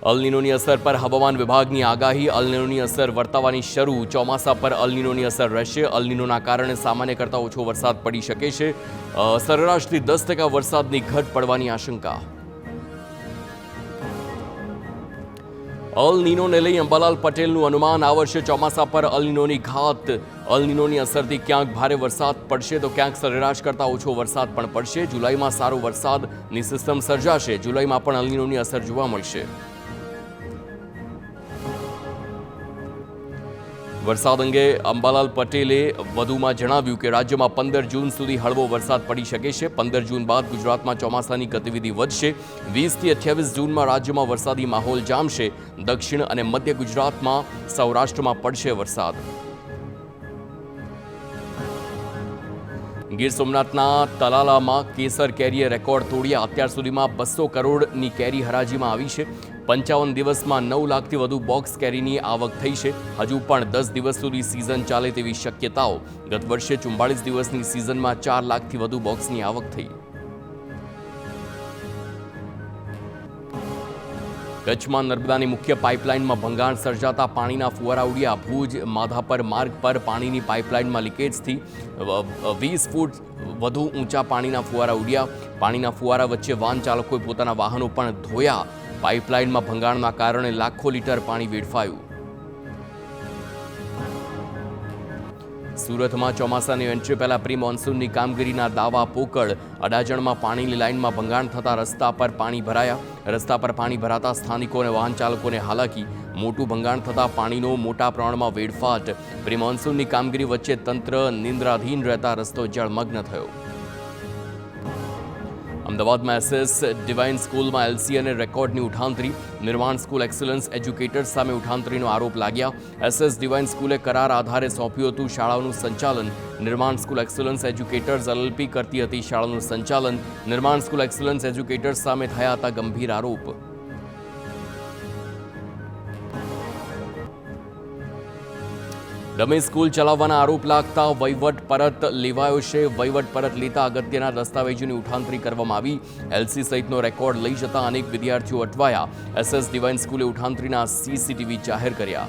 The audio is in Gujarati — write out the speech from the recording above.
અલ નીનોની અસર પર હવામાન વિભાગની આગાહી. અલ નીનોની અસર વર્તાવાની શરૂ. ચોમાસા પર અલ નીનોની અસર રહેશે. અલ નીનોના કારણે સામાન્ય કરતાં ઓછો વરસાદ પડી શકે છે. સરેરાશથી 10% વરસાદની ઘટ પડવાની આશંકા. અલ નીનોને લઈ અંબાલાલ પટેલનું અનુમાન. આ વર્ષે ચોમાસા પર અલ નીનોની ઘાત. અલ નીનોની અસરથી ક્યાંક ભારે વરસાદ પડશે તો ક્યાંક સરેરાશ કરતાં ઓછો વરસાદ પણ પડશે. જુલાઈમાં સારો વરસાદની સિસ્ટમ સર્જાશે. જુલાઈમાં પણ અલ નીનોની અસર જોવા મળશે. વરસાદ અંગે અંબાલાલ પટેલે વધુમાં જણાવ્યું કે રાજ્યમાં 15 જૂન સુધી હળવો વરસાદ પડી શકે છે. 15 જૂન બાદ ગુજરાતમાં ચોમાસાની ગતિવિધિ વધશે. 20થી 28 જૂનમાં રાજ્યમાં વરસાદી માહોલ જામશે. દક્ષિણ અને મધ્ય ગુજરાતમાં, સૌરાષ્ટ્રમાં પડશે વરસાદ. ગીર સોમનાથના તલાલામાં કેસર કેરીએ રેકોર્ડ તોડ્યા. અત્યાર સુધીમાં 200 કરોડની કેરી હરાજીમાં આવી છે. 55 દિવસમાં 9 લાખથી વધુ બોક્સ કેરીની આવક થઈ છે. હજુ પણ 10 દિવસ સુધી સિઝન ચાલે તેવી શક્યતાઓ. ગત વર્ષે 44 દિવસની સિઝનમાં 4 લાખથી વધુ બોક્સની આવક થઈ. કચ્છમાં નર્મદાની મુખ્ય પાઇપલાઇનમાં ભંગાણ સર્જાતા પાણીના ફુવારા ઉડ્યા. ભુજ માધાપર માર્ગ પર પાણીની પાઇપલાઇનમાં લીકેજથી 20 ફૂટ વધુ ઊંચા પાણીના ફુવારા ઉડ્યા. પાણીના ફુવારા વચ્ચે વાહન ચાલકોએ પોતાના વાહનો પણ ધોયા. પાઇપલાઇનમાં ભંગાણના કારણે લાખો લીટર પાણી વેડફાયું. સુરતમાં ચોમાસાની એન્ટ્રી પહેલા પ્રી મોન્સૂનની કામગીરીના દાવા પોકળ. અડાજણમાં પાણીની લાઇનમાં ભંગાણ થતા રસ્તા પર પાણી ભરાયા. રસ્તા પર પાણી ભરાતા સ્થાનિકો અને વાહન ચાલકોને હાલાકી. મોટું ભંગાણ થતા પાણીનો મોટા પ્રમાણમાં વેડફાટ. પ્રી મોન્સૂનની કામગીરી વચ્ચે તંત્ર નિંદ્રાધીન રહેતા રસ્તો જળમગ્ન થયો. અમદાવાદમાં એસએસ ડિવાઇન સ્કૂલમાં એલસીએને રેકોર્ડની ઉઠાંતરી. નિર્માણ સ્કૂલ એક્સલન્સ એજ્યુકેટર્સ સામે ઉઠાંતરીનો આરોપ લાગ્યા. એસએસ ડિવાઇન સ્કૂલે કરાર આધારે સોંપ્યું હતું શાળાઓનું સંચાલન. નિર્માણ સ્કૂલ એક્સલન્સ એજ્યુકેટર્સ એલએલપી કરતી હતી શાળાનું સંચાલન. નિર્માણ સ્કૂલ એક્સલન્સ એજ્યુકેટર્સ સામે થયા હતા ગંભીર આરોપ. ડમી સ્કૂલ ચલાવવાના આરોપ લાગતા વહીવટ પરત લેવાયો છે. વહીવટ પરત લેતા અગત્યના દસ્તાવેજોની ઉઠાંતરી કરવામાં આવી. એલસી સહિતનો રેકોર્ડ લઈ જતા અનેક વિદ્યાર્થીઓ અટવાયા. એસએસ ડિવાઇન સ્કૂલે ઉઠાંતરીના સીસીટીવી જાહેર કર્યા.